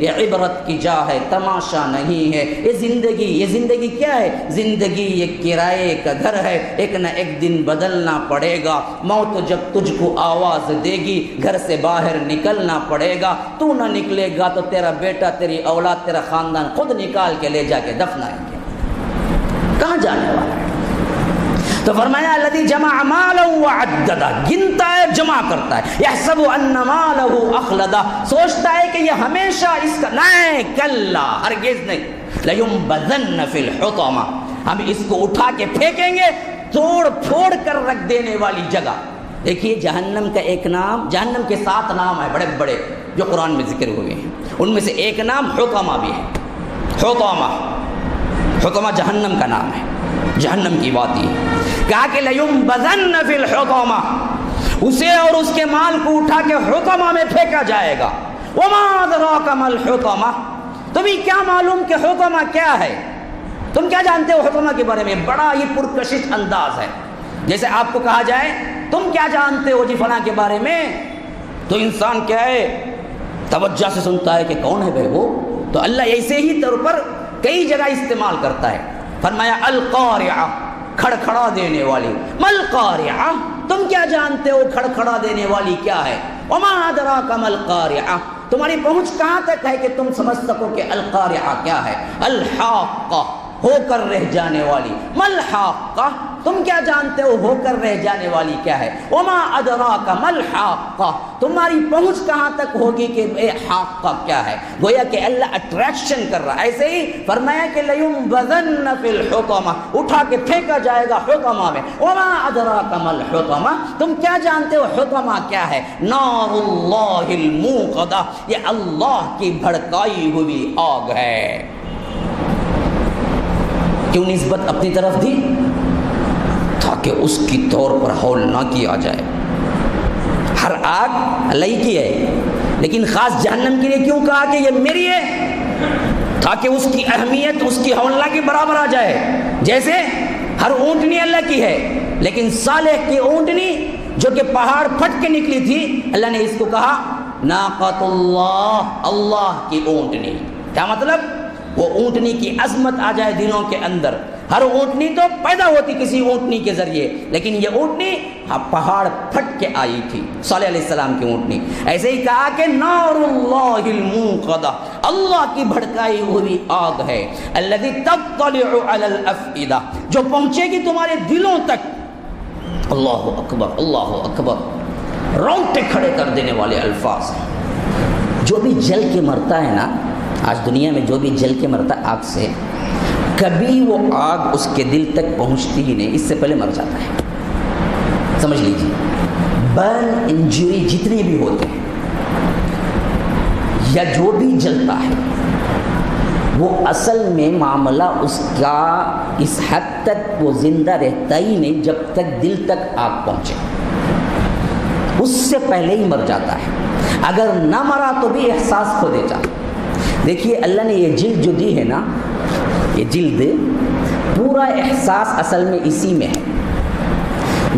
یہ عبرت کی جا ہے، تماشا نہیں ہے۔ یہ زندگی کیا ہے؟ زندگی یہ کرائے کا گھر ہے، ایک نہ ایک دن بدلنا پڑے گا۔ موت جب تجھ کو آواز دے گی، گھر سے باہر نکلنا پڑے گا۔ تو نہ نکلے گا تو تیرا بیٹا، تیری اولاد، تیرا خاندان خود نکال کے لے جا کے دفنائیں گے۔ کہاں جانے والا ہے؟ تو فرمایا الذی جمع مالا وعددا، گنتا ہے، جمع کرتا ہے۔ یحسب ان مالہ اخلدا، سوچتا ہے کہ یہ ہمیشہ اس کا، نہیں، کلا، ہرگز نہیں۔ لینبذن فی الحطمہ، ہم اس کو اٹھا کے پھینکیں گے توڑ پھوڑ کر رکھ دینے والی جگہ۔ دیکھیے جہنم کا ایک نام، جہنم کے 7 نام ہیں بڑے بڑے جو قرآن میں ذکر ہوئے ہیں، ان میں سے ایک نام حطمہ بھی ہے۔ حطمہ جہنم کا نام ہے، جہنم کی وادی ہے۔ کہا کہ لینبذن فی الحطمہ، اسے اور اس کے مال کو اٹھا کے حطمہ میں پھینکا جائے گا۔ وما ادراک ما الحطمہ، تمہیں کیا معلوم کہ حطمہ کیا ہے؟ تم کیا جانتے ہو حطمہ کے بارے میں؟ بڑا ہی پرکشش انداز ہے۔ جیسے آپ کو کہا جائے تم کیا جانتے ہو جی فلاں کے بارے میں، تو انسان کیا ہے، توجہ سے سنتا ہے کہ کون ہے بھائی وہ۔ تو اللہ ایسے ہی طور پر کئی جگہ استعمال کرتا ہے۔ فرمایا القارعہ، کھڑکھڑا دینے والی۔ مل قارعہ، تم کیا جانتے ہو کھڑکھڑا دینے والی کیا ہے؟ وما ادراک ما القارعہ، تمہاری پہنچ کہاں تک ہے کہ تم سمجھ سکو کہ القارعہ کیا ہے؟ الحاقہ، ہو کر رہ جانے والی۔ مل حاقہ، تم کیا جانتے ہو کر رہ جانے والی کیا ہے؟ وما ادراک ما الحاقہ، تمہاری پہنچ کہاں تک ہوگی کہ اے حاقہ کیا ہے؟ گویا کہ اللہ اٹریکشن کر رہا ہے۔ ایسے ہی فرمایا کہ لینبذن فی الحطمہ، اٹھا کے پھینکا جائے گا حطمہ میں۔ وما ادراک ما الحطمہ، تم کیا جانتے ہو حطمہ کیا ہے؟ نار اللہ الموقدہ، یہ اللہ کی بھڑکائی ہوئی آگ ہے۔ کیوں نسبت اپنی طرف دی؟ تاکہ اس کی طور پر ہول نہ کیا جائے۔ ہر آگ اللہ کی ہے، لیکن خاص جہنم کے لیے کیوں کہا کہ یہ میری ہے؟ تاکہ اس کی اہمیت، اس کی ہولنا کے برابر آ جائے۔ جیسے ہر اونٹنی اللہ کی ہے، لیکن صالح کی اونٹنی جو کہ پہاڑ پھٹ کے نکلی تھی، اللہ نے اس کو کہا ناقۃ اللہ، اللہ کی اونٹنی۔ کیا مطلب؟ وہ اونٹنی کی عظمت آ جائے دلوں کے اندر۔ ہر اونٹنی تو پیدا ہوتی کسی اونٹنی کے ذریعے، لیکن یہ اونٹنی پہاڑ پھٹ کے آئی تھی، صالح علیہ السلام کی اونٹنی۔ ایسے ہی کہا کہ نار اللہ الموقدہ، اللہ کی بھڑکائی ہوئی آگ ہے۔ الذی تطلع علی الافئدہ، جو پہنچے گی تمہارے دلوں تک۔ اللہ اکبر، اللہ اکبر، رونگٹے کھڑے کر دینے والے الفاظ ہیں۔ جو بھی جل کے مرتا ہے نا، آج دنیا میں جو بھی جل کے مرتا ہے آگ سے، کبھی وہ آگ اس کے دل تک پہنچتی ہی نہیں، اس سے پہلے مر جاتا ہے۔ سمجھ لیجیے، برن انجری جتنے بھی ہوتے ہیں یا جو بھی جلتا ہے، وہ اصل میں معاملہ اس کا اس حد تک وہ زندہ رہتا ہی نہیں جب تک دل تک آگ پہنچے، اس سے پہلے ہی مر جاتا ہے۔ اگر نہ مرا تو بھی احساس کھو دیتا۔ دیکھیے اللہ نے یہ جلد جو دی ہے نا، یہ جلد، پورا احساس اصل میں اسی میں ہے۔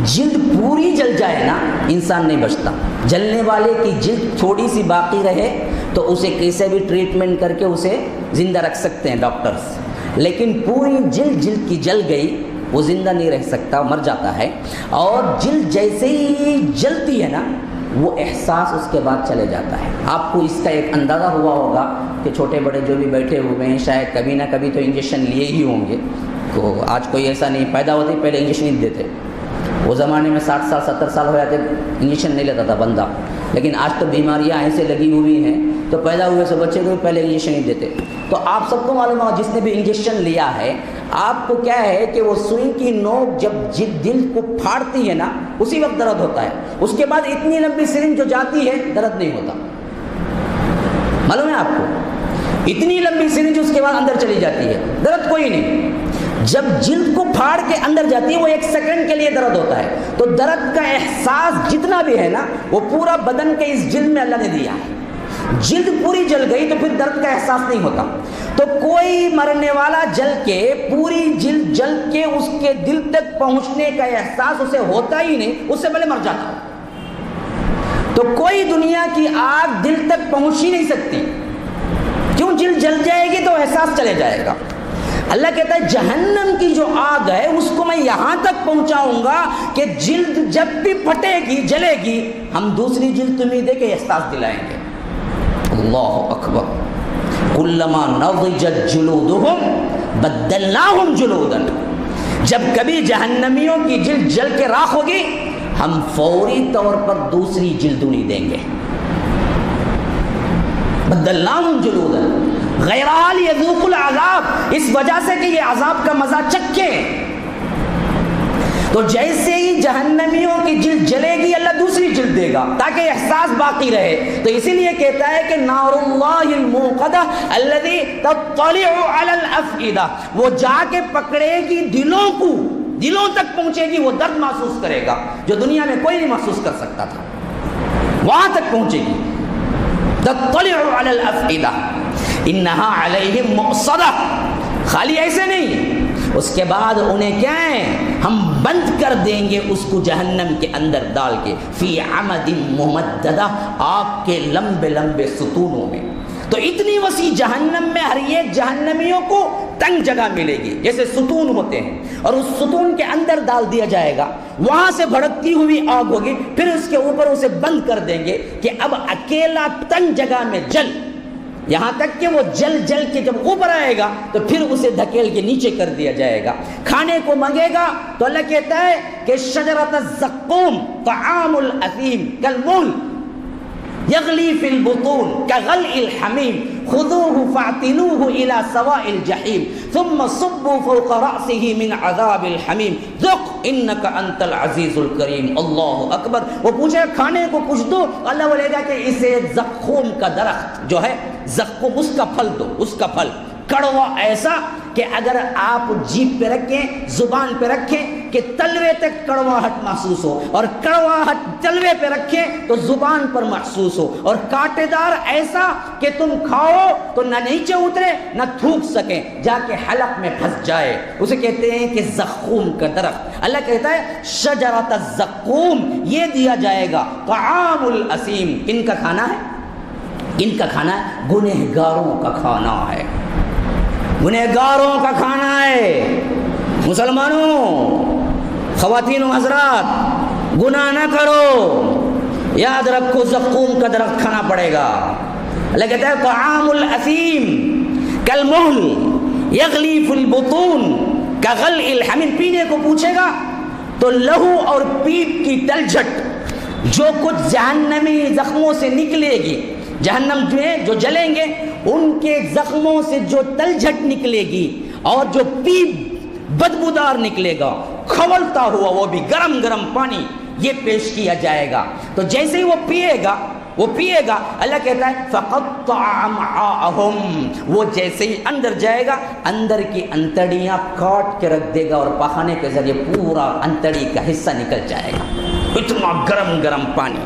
جلد پوری جل جائے نا، انسان نہیں بچتا۔ جلنے والے کی جلد تھوڑی سی باقی رہے تو اسے کیسے بھی ٹریٹمنٹ کر کے اسے زندہ رکھ سکتے ہیں ڈاکٹرز، لیکن پوری جلد کی جل گئی، وہ زندہ نہیں رہ سکتا، مر جاتا ہے۔ اور جلد جیسے ہی جلتی ہے نا، وہ احساس اس کے بعد چلے جاتا ہے۔ آپ کو اس کا ایک اندازہ ہوا ہوگا کہ چھوٹے بڑے جو بھی بیٹھے ہوئے ہیں شاید کبھی نہ کبھی تو انجیکشن لیے ہی ہوں گے۔ تو آج کوئی ایسا نہیں، پیدا ہوتے پہلے انجیکشن ہی دیتے۔ وہ زمانے میں 60 سال 70 سال ہو جاتے انجیکشن نہیں لیتا تھا بندہ، لیکن آج تو بیماریاں ایسے لگی ہوئی ہیں تو پیدا ہوئے سے بچے کو پہلے انجیکشن ہی دیتے۔ تو آپ سب کو معلوم ہوگا جس نے بھی انجیکشن لیا ہے، آپ کو کیا ہے کہ وہ سوئی کی نوک جب دل کو پھاڑتی ہے نا، اسی وقت درد ہوتا ہے۔ اس کے بعد اتنی لمبی سرنج جو جاتی ہے درد نہیں ہوتا، معلوم ہے آپ کو؟ اتنی لمبی سرنج اس کے بعد اندر چلی جاتی ہے، درد کوئی نہیں۔ جب جلد کو پھاڑ کے اندر جاتی ہے وہ 1 سیکنڈ کے لیے درد ہوتا ہے۔ تو درد کا احساس جتنا بھی ہے نا، وہ پورا بدن کے اس جلد میں اللہ نے دیا ہے۔ جلد پوری جل گئی تو پھر درد کا احساس نہیں ہوتا۔ تو کوئی مرنے والا جل کے، پوری جلد جل کے اس کے دل تک پہنچنے کا احساس اسے ہوتا ہی نہیں، اس سے پہلے مر جاتا۔ تو کوئی دنیا کی آگ دل تک پہنچ ہی نہیں سکتی۔ احساس چلے جائے گا۔ اللہ کہتا ہے جہنم کی جو آگ ہے اس کو میں یہاں تک پہنچاؤں گا کہ جلد جب بھی پھٹے گی، جلے گی، ہم دوسری جلد تمہیں دے کے احساس دلائیں گے۔ اللہ اکبر۔ کلما نضجت جلودہم بدلناہم جلودا، جب کبھی جہنمیوں کی جلد جل کے راکھ ہوگی ہم فوری طور پر دوسری جلد انہیں دیں گے۔ بدلناہم جلودا غیرہا لیذوقوا العذاب، اس وجہ سے کہ یہ عذاب کا مزہ چکھیں۔ تو جیسے ہی جہنمیوں کی جلد جلے گی اللہ دوسری جلد دے گا تاکہ احساس باقی رہے۔ تو اسی لیے کہتا ہے کہ نار اللہ الموقدہ الذی تطلع علی الافئدہ، وہ جا کے پکڑے گی دلوں کو، دلوں تک پہنچے گی، وہ درد محسوس کرے گا جو دنیا میں کوئی نہیں محسوس کر سکتا تھا، وہاں تک پہنچے گی۔ تطلع علی الافئدہ انہا علیہم مؤصدہ، خالی ایسے نہیں، اس کے بعد انہیں کیا ہے، ہم بند کر دیں گے اس کو جہنم کے اندر ڈال کے، فی عمد ممددہ، آگ کے لمبے لمبے ستونوں میں۔ تو اتنی وسیع جہنم میں ہر ایک جہنمیوں کو تنگ جگہ ملے گی، جیسے ستون ہوتے ہیں، اور اس ستون کے اندر ڈال دیا جائے گا، وہاں سے بھڑکتی ہوئی آگ ہوگی، پھر اس کے اوپر اسے بند کر دیں گے کہ اب اکیلا تنگ جگہ میں جل، یہاں تک کہ وہ جل جل کے جب اوپر آئے گا تو پھر اسے دھکیل کے نیچے کر دیا جائے گا۔ کھانے کو مانگے گا تو اللہ کہتا ہے کہ شجرۃ الزقوم طعام الاثیم کالمہل یغلی فی البطون کغلء الحمیم خذوه فاعتلوه الى سواء الجحیم ثم صبوا فوق رأسه من عذاب الحمیم ذق انک انت العزیز الکریم۔ اللہ اکبر۔ وہ پوچھے کھانے کو کچھ دو، اللہ بولے گا کہ اسے زقوم کا درخت جو ہے، زقوم، اس کا پھل دو، اس کا پھل کڑوا ایسا کہ اگر آپ جیب پہ رکھیں، زبان پہ رکھیں کہ تلوے تک کڑواہٹ محسوس ہو، اور کڑواہٹ تلوے پہ رکھیں تو زبان پر محسوس ہو، اور کانٹے دار ایسا کہ تم کھاؤ تو نہ نیچے اترے نہ تھوک سکیں، جا کے حلق میں پھنس جائے، اسے کہتے ہیں کہ زقوم کا درخت۔ اللہ کہتا ہے شجرۃ الزقوم، یہ دیا جائے گا، طعام الاسیم، ان کا کھانا ہے، ان کا کھانا ہے، گنہگاروں کا کھانا ہے، گنہگاروں کا کھانا ہے۔ مسلمانوں، خواتین و حضرات، گناہ نہ کرو، یاد رکھو زقوم کا درخت کھانا پڑے گا۔ اللہ کہتا ہے طعام الاسیم کالمہل یغلی فی البطون کغلء الحمیم، پینے کو پوچھے گا تو لہو اور پیپ کی تلجھٹ جو کچھ جہنمی زخموں سے نکلے گی، جہنم میں جو جلیں گے ان کے زخموں سے جو تلجھٹ نکلے گی اور جو پیپ بدبودار نکلے گا، کھولتا ہوا وہ بھی گرم گرم پانی، یہ پیش کیا جائے گا۔ تو جیسے ہی وہ پیے گا اللہ کہتا ہے فَقَطَّعَ أَمْعَاءَهُمْ، وہ جیسے ہی اندر جائے گا اندر کی انتڑیاں کاٹ کے رکھ دے گا اور پخانے کے ذریعے پورا انتڑی کا حصہ نکل جائے گا، اتنا گرم گرم پانی۔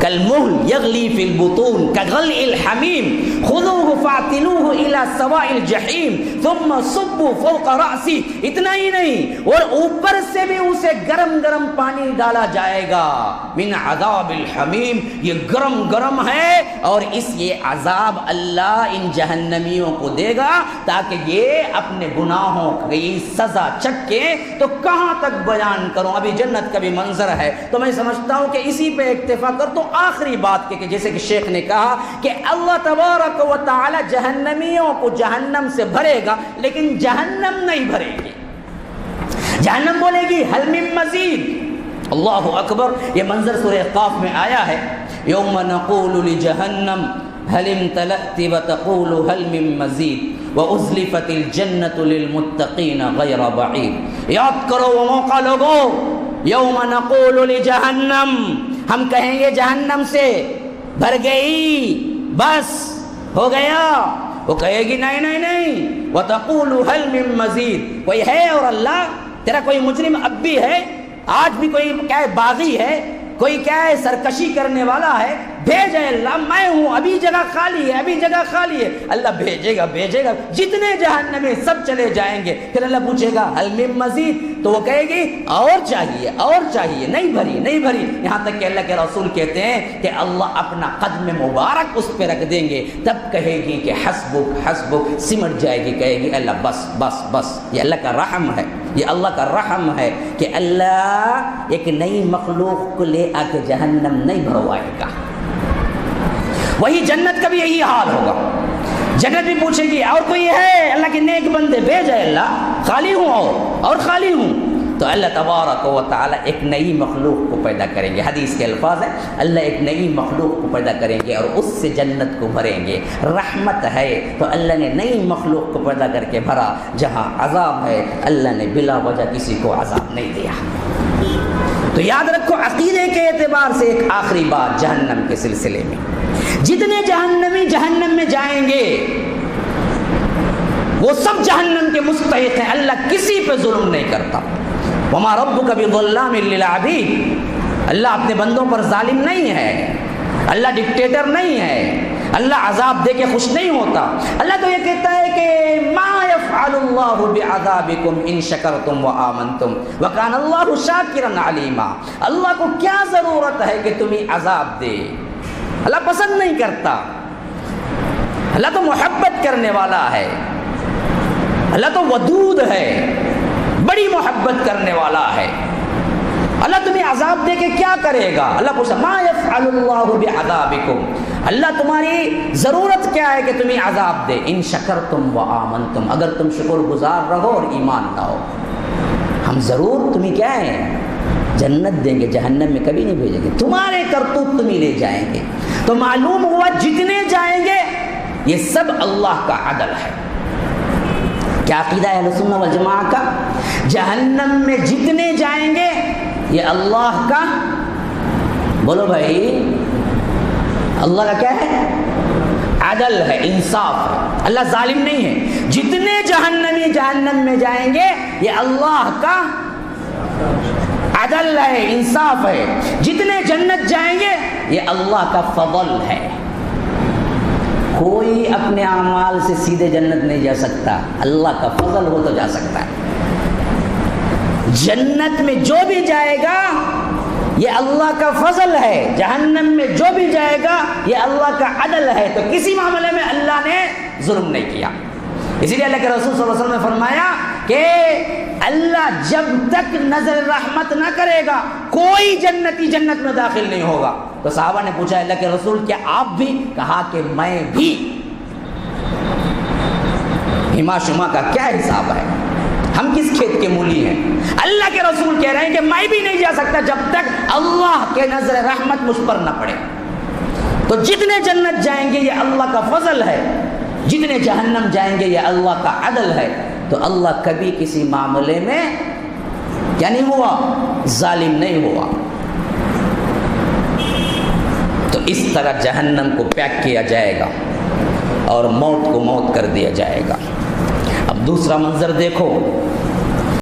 کالمہل یغلی فی البطون کغلء الحمیم خذوه فاعتلوه الى سواء الجحیم ثم صبوا فوق رأسی۔ اتنا ہی نہیں، اور اوپر سے بھی اسے گرم گرم پانی ڈالا جائے گا، من عذاب الحمیم، یہ گرم گرم ہے، اور اس یہ عذاب اللہ ان جہنمیوں کو دے گا تاکہ یہ اپنے گناہوں کی سزا چکے۔ تو کہاں تک بیان کروں، ابھی جنت کا بھی منظر ہے، تو میں سمجھتا ہوں کہ اسی پہ اکتفا کر تو آخری بات کہ جیسے کہ شیخ نے کہا کہ اللہ تبارک و تعالی جہنمیوں کو جہنم سے بھرے گا لیکن جہنم نہیں بھرے گی، جہنم بولے گی حل من مزید۔ اللہ اکبر۔ یہ منظر سورہ قاف میں آیا ہے، یوم نقول لجہنم هل امتلأت وتقول هل من مزید وازلفت الجنة للمتقین غیر بعید۔ یاد کرو وہ موقع لوگو، یوم نقول لجہنم، ہم کہیں گے جہنم سے بھر گئی، بس ہو گیا، وہ کہے گی نہیں نہیں نہیں، وتقول هل من مزید، کوئی ہے اور اللہ تیرا کوئی مجرم اب بھی ہے، آج بھی کوئی کیا ہے باغی ہے، کوئی کیا ہے سرکشی کرنے والا ہے، بھیج اے اللہ، میں ہوں، ابھی جگہ خالی ہے، ابھی جگہ خالی ہے۔ اللہ بھیجے گا بھیجے گا، جتنے جہنمی سب چلے جائیں گے۔ پھر اللہ پوچھے گا حل من مزید، تو وہ کہے گی اور چاہیے اور چاہیے، نہیں بھری نہیں بھری، یہاں تک کہ اللہ کے رسول کہتے ہیں کہ اللہ اپنا قدم مبارک اس پہ رکھ دیں گے، تب کہے گی کہ حسبک حسبک، سمٹ جائے گی، کہے گی اللہ بس بس بس۔ یہ اللہ کا رحم ہے، یہ اللہ کا رحم ہے کہ اللہ ایک نئی مخلوق کو لے آ کے جہنم نہیں بھروائے گا۔ وہی جنت کا بھی یہی حال ہوگا، جنت بھی پوچھے گی اور کوئی ہے اللہ کے نیک بندے، بھیج ہے اللہ، خالی ہوں اور خالی ہوں۔ تو اللہ تبارک و تعالیٰ ایک نئی مخلوق کو پیدا کریں گے، حدیث کے الفاظ ہیں، اللہ ایک نئی مخلوق کو پیدا کریں گے اور اس سے جنت کو بھریں گے۔ رحمت ہے تو اللہ نے نئی مخلوق کو پیدا کر کے بھرا، جہاں عذاب ہے اللہ نے بلا وجہ کسی کو عذاب نہیں دیا۔ تو یاد رکھو عقیدے کے اعتبار سے ایک آخری بات جہنم کے سلسلے میں، جتنے جہنمی جہنم میں جائیں گے وہ سب جہنم کے مستحق ہیں، اللہ کسی پہ ظلم نہیں کرتا۔ وما ربک بظلام للعبید، اللہ اپنے بندوں پر ظالم نہیں ہے، اللہ ڈکٹیٹر نہیں ہے، اللہ عذاب دے کے خوش نہیں ہوتا۔ اللہ تو یہ کہتا ہے کہ ما یفعل اللہ بعذابکم ان شکرتم وآمنتم وکان اللہ شاکرا علیما، اللہ کو کیا ضرورت ہے کہ تمہیں عذاب دے، اللہ پسند نہیں کرتا، اللہ تو محبت کرنے والا ہے، اللہ تو ودود ہے، بڑی محبت کرنے والا ہے۔ اللہ تمہیں عذاب دے کے کیا کرے گا؟ اللہ پوچھا ما یفعل اللہ بعذابکم، اللہ تمہاری ضرورت کیا ہے کہ تمہیں عذاب دے؟ ان شکرتم وآمنتم، اگر تم شکر گزار رہو اور ایمان لاؤ، ہم ضرور تمہیں کیا ہے جنت دیں گے، جہنم میں کبھی نہیں بھیجیں گے، تمہارے کرتوت تمہیں لے جائیں گے۔ تو معلوم ہوا جتنے جائیں گے یہ سب اللہ کا عدل ہے۔ کیا عقیدہ ہے اہل سنہ والجماعہ کا؟ جہنم میں جتنے جائیں گے یہ اللہ کا، بولو بھائی، اللہ کا کیا ہے؟ عدل ہے، انصاف ہے، اللہ ظالم نہیں ہے۔ جتنے جہنمی جہنم میں جائیں گے یہ اللہ کا عدل ہے، انصاف ہے۔ جتنے جنت جائیں گے یہ اللہ کا فضل ہے۔ کوئی اپنے اعمال سے سیدھے جنت نہیں جا سکتا، اللہ کا فضل ہو تو جا سکتا ہے۔ جنت میں جو بھی جائے گا یہ اللہ کا فضل ہے، جہنم میں جو بھی جائے گا یہ اللہ کا عدل ہے۔ تو کسی معاملے میں اللہ نے ظلم نہیں کیا۔ اسی لیے اللہ کے رسول صلی اللہ علیہ وسلم نے فرمایا کہ اللہ جب تک نظر رحمت نہ کرے گا کوئی جنتی جنت میں داخل نہیں ہوگا۔ تو صحابہ نے پوچھا اللہ کے رسول کیا آپ بھی؟ کہا کہ میں بھی۔ ہما شما کا کیا حساب ہے؟ ہم کس کھیت کے مولی ہیں؟ اللہ کے رسول کہہ رہے ہیں کہ میں بھی نہیں جا سکتا جب تک اللہ کے نظر رحمت مجھ پر نہ پڑے۔ تو جتنے جنت جائیں گے یہ اللہ کا فضل ہے، جتنے جہنم جائیں گے یہ اللہ کا عدل ہے۔ تو اللہ کبھی کسی معاملے میں کیا نہیں ہوا؟ ظالم نہیں ہوا۔ تو اس طرح جہنم کو پیک کیا جائے گا اور موت کو موت کر دیا جائے گا۔ اب دوسرا منظر دیکھو،